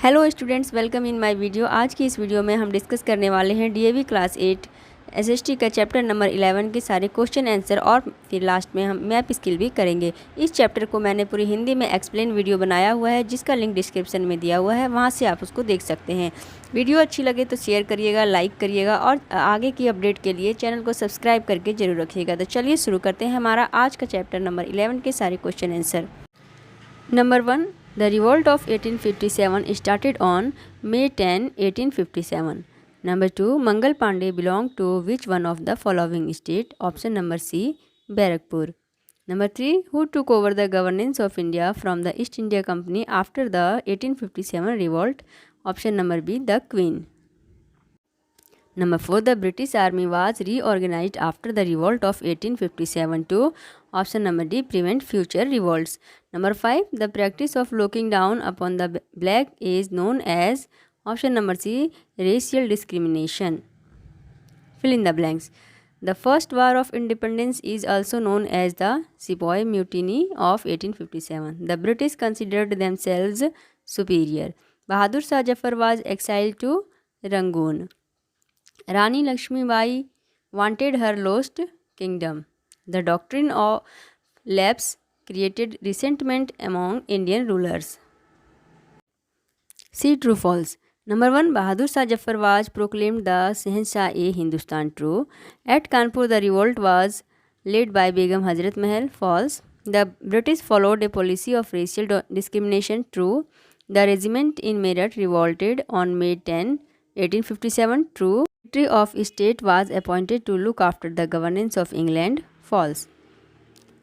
Hello students, welcome in my video. आज की इस वीडियो में हम डिस्कस करने वाले हैं DAV क्लास 8 एसएसटी का चैप्टर नंबर 11 के सारे क्वेश्चन आंसर और फिर लास्ट में हम मैप स्किल भी करेंगे। इस चैप्टर को मैंने पूरी हिंदी में एक्सप्लेन वीडियो बनाया हुआ है, जिसका लिंक डिस्क्रिप्शन में दिया हुआ है, वहाँ से आप उसको देख सकते हैं। वीडियो अच्छी लगे तो शेयर करिएगा, लाइक करिएगा और आगे की अपडेट के लिए चैनल को सब्सक्राइब करके जरूर रखिएगा। तो चलिए शुरू करते हैं हमारा आज का चैप्टर नंबर 11 के सारे question answer. Number 1. The revolt of 1857 started on May 10, 1857. Number 2. Mangal Pandey belonged to which one of the following state? Option number C. Barakpur. Number 3. Who took over the governance of India from the East India Company after the 1857 revolt? Option number B. The Queen. Number 4. The British Army was reorganized after the revolt of 1857 to option number D. Prevent future revolts. Number 5. The practice of looking down upon the black is known as option number C. Racial discrimination. Fill in the blanks. The first war of independence is also known as the Sepoy Mutiny of 1857. The British considered themselves superior. Bahadur Shah Zafar was exiled to Rangoon. Rani Lakshmibai wanted her lost kingdom. The doctrine of lapse created resentment among Indian rulers. See true false. Number 1. Bahadur Shah Zafar was proclaimed the Shahenshah-e-Hindustan. True. At Kanpur the revolt was led by Begum Hazrat Mahal. False. The British followed a policy of racial discrimination. True. The regiment in Meerut revolted on May 10, 1857. True. Secretary of State was appointed to look after the governance of England. False.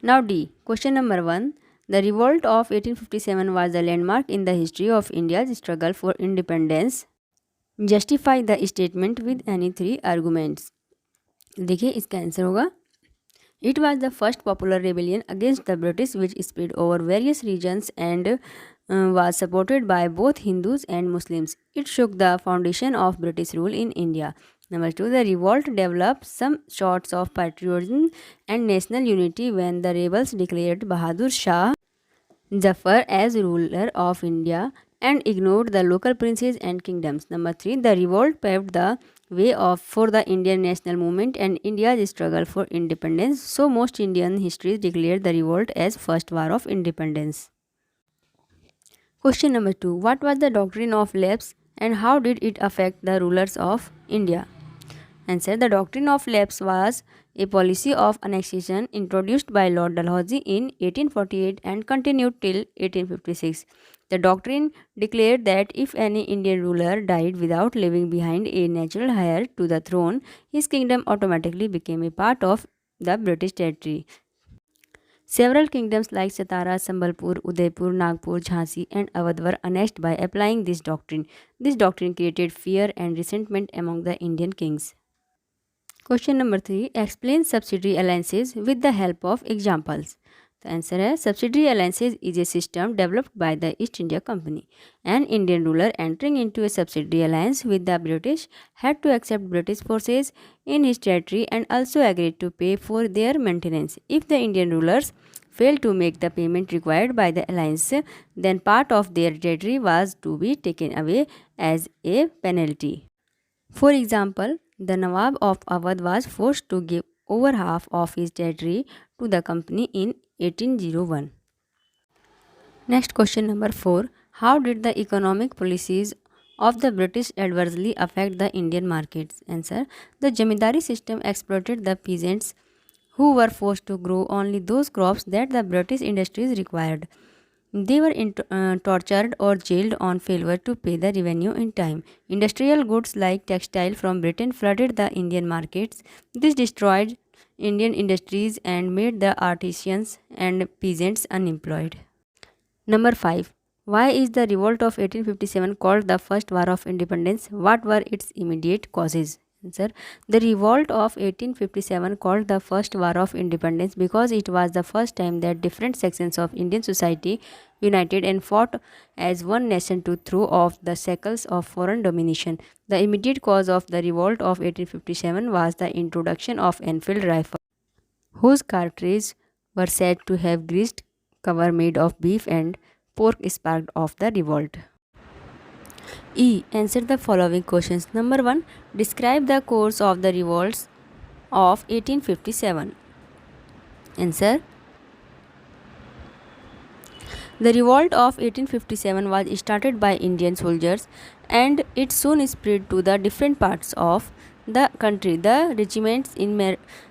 Now D. Question number 1. The revolt of 1857 was a landmark in the history of India's struggle for independence. Justify the statement with any 3 arguments. देखिए इसका answer होगा It was the first popular rebellion against the British which spread over various regions and was supported by both Hindus and Muslims. It shook the foundation of British rule in India. Number 2. The revolt developed some sorts of patriotism and national unity when the rebels declared Bahadur Shah Zafar as ruler of India and ignored the local princes and kingdoms. Number 3. The revolt paved the way for the Indian national movement and India's struggle for independence. So most Indian histories declare the revolt as first war of independence. Question number 2. What was the doctrine of lapse and how did it affect the rulers of India? Answer. The doctrine of lapse was a policy of annexation introduced by Lord Dalhousie in 1848 and continued till 1856. The doctrine declared that if any Indian ruler died without leaving behind a natural heir to the throne, his kingdom automatically became a part of the British territory. Several kingdoms like Satara, Sambalpur, Udaipur, Nagpur, Jhansi and Awadh were annexed by applying this doctrine. This doctrine created fear and resentment among the Indian kings. Question number 3. Explain subsidiary alliances with the help of examples. The answer is subsidiary alliances is a system developed by the East India Company. An Indian ruler entering into a subsidiary alliance with the British had to accept British forces in his territory and also agreed to pay for their maintenance. If the Indian rulers failed to make the payment required by the alliance, then part of their territory was to be taken away as a penalty. For example, the Nawab of Awadh was forced to give over half of his territory to the company in 1801. Next question number 4. How did the economic policies of the British adversely affect the Indian markets? Answer. The Jamindari system exploited the peasants who were forced to grow only those crops that the British industries required. They were tortured or jailed on failure to pay the revenue in time. Industrial goods like textile from Britain flooded the Indian markets. This destroyed Indian industries and made the artisans and peasants unemployed. Number 5. Why is the revolt of 1857 called the first war of independence? What were its immediate causes? Answer. The revolt of 1857 called the first war of independence because it was the first time that different sections of Indian society united and fought as one nation to throw off the shackles of foreign domination. The immediate cause of the revolt of 1857 was the introduction of Enfield rifles, whose cartridges were said to have greased cover made of beef and pork sparked off the revolt. E. Answer the following questions. Number 1. Describe the course of the revolts of 1857. Answer. The revolt of 1857 was started by Indian soldiers and it soon spread to the different parts of the country. The regiments in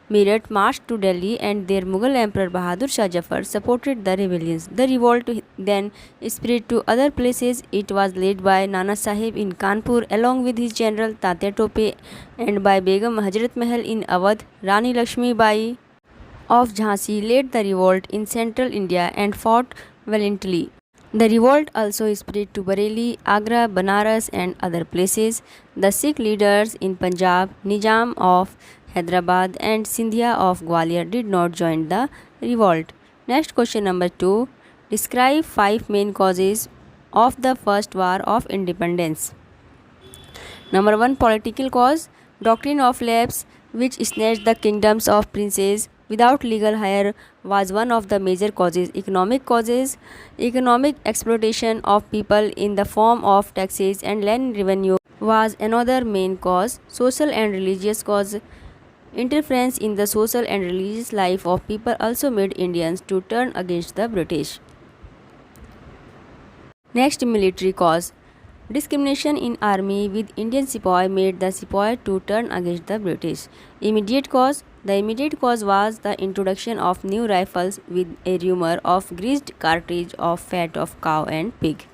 Meerut marched to Delhi and their Mughal Emperor Bahadur Shah Jafar supported the rebellions. The revolt then spread to other places. It was led by Nana Sahib in Kanpur along with his general Tatya Tope and by Begum Hazrat Mahal in Awadh. Rani Lakshmi Bai of Jhansi led the revolt in central India and fought valiantly. The revolt also spread to Bareilly, Agra, Banaras and other places. The Sikh leaders in Punjab, Nizam of Hyderabad and Sindhia of Gwalior did not join the revolt. Next question number 2. Describe 5 main causes of the First War of Independence. Number 1. Political cause. Doctrine of lapse, which snatched the kingdoms of princes without legal heir, was one of the major causes. Economic causes. Economic exploitation of people in the form of taxes and land revenue was another main cause. Social and religious cause. Interference in the social and religious life of people also made Indians to turn against the British. Next, military cause. Discrimination in army with Indian sepoy made the sepoy to turn against the British. Immediate cause. The immediate cause was the introduction of new rifles with a rumor of greased cartridge of fat of cow and pig.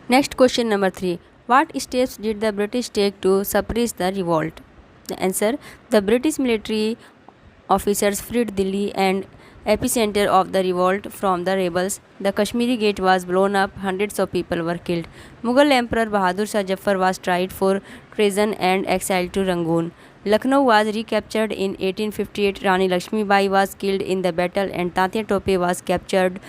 Next question number 3. What steps did the British take to suppress the revolt? The answer. The British military officers freed Delhi and epicenter of the revolt from the rebels. The Kashmiri Gate was blown up, hundreds of people were killed. Mughal Emperor Bahadur Shah Jafar was tried for treason and exiled to Rangoon. Lucknow was recaptured in 1858. Rani Lakshmi Bai was killed in the battle and Tatya Tope was captured,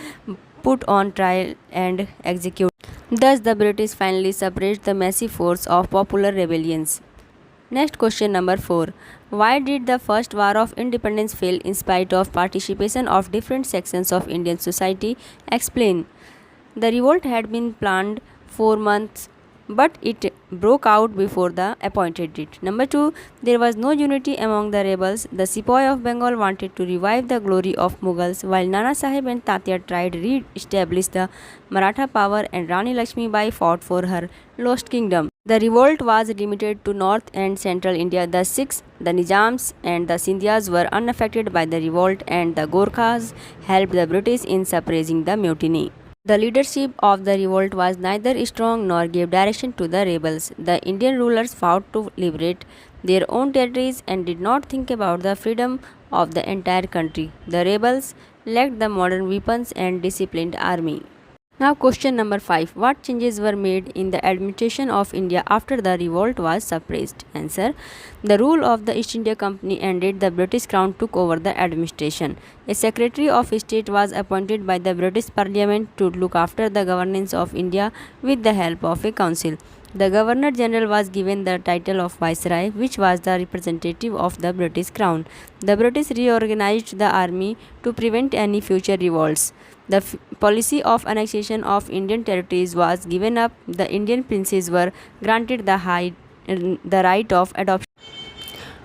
put on trial and executed. Thus the British finally suppressed the massive force of popular rebellions. Next question number 4. Why did the First War of Independence fail in spite of participation of different sections of Indian society? Explain. The revolt had been planned for months, but it broke out before the appointed date. Number 2. There was no unity among the rebels. The Sepoy of Bengal wanted to revive the glory of Mughals, while Nana Sahib and Tatya tried to re-establish the Maratha power and Rani Lakshmi Bai fought for her lost kingdom. The revolt was limited to north and central India. The Sikhs, the Nizams and the Sindhias were unaffected by the revolt and the Gorkhas helped the British in suppressing the mutiny. The leadership of the revolt was neither strong nor gave direction to the rebels. The Indian rulers fought to liberate their own territories and did not think about the freedom of the entire country. The rebels lacked the modern weapons and disciplined army. Now question number 5. What changes were made in the administration of India after the revolt was suppressed? Answer. The rule of the East India Company ended. The British Crown took over the administration. A Secretary of State was appointed by the British Parliament to look after the governance of India with the help of a council. The Governor General was given the title of Viceroy, which was the representative of the British Crown. The British reorganized the army to prevent any future revolts. The policy of annexation of Indian territories was given up. The Indian princes were granted the right of adoption.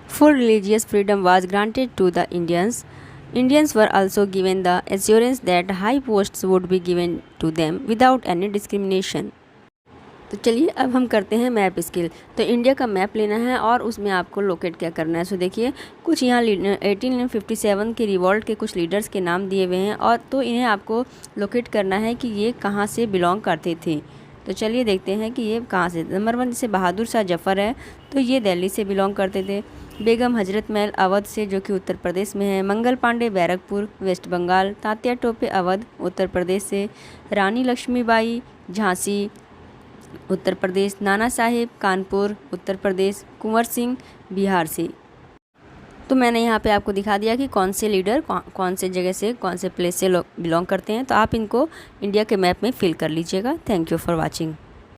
Full religious freedom was granted to the Indians. Indians were also given the assurance that high posts would be given to them without any discrimination. तो चलिए अब हम करते हैं map skill. तो India का map लेना है और उसमें आपको लोकेट क्या करना है। सो देखिए कुछ यहाँ 1857 के रिवॉल्ट के कुछ लीडर्स के नाम दिए हुए हैं और तो इन्हें आपको लोकेट करना है कि ये कहाँ से बिलोंग करते थे। तो चलिए देखते हैं कि ये कहाँ से। नंबर 1 जैसे बहादुर शाह जफ़र है तो ये दिल्ली से बिलोंग करते थे। बेगम हजरत महल अवध से जो कि उत्तर प्रदेश में है। मंगल पांडे बैरकपुर वेस्ट बंगाल। तात्या टोपे अवध उत्तर प्रदेश से। रानी लक्ष्मीबाई झांसी उत्तर प्रदेश। नाना साहेब कानपुर उत्तर प्रदेश। कुंवर सिंह बिहार से। तो मैंने यहाँ पे आपको दिखा दिया कि कौन से लीडर कौन से जगह से कौन से प्लेस से लोग बिलोंग करते हैं। तो आप इनको इंडिया के मैप में फिल कर लीजिएगा। Thank you for watching.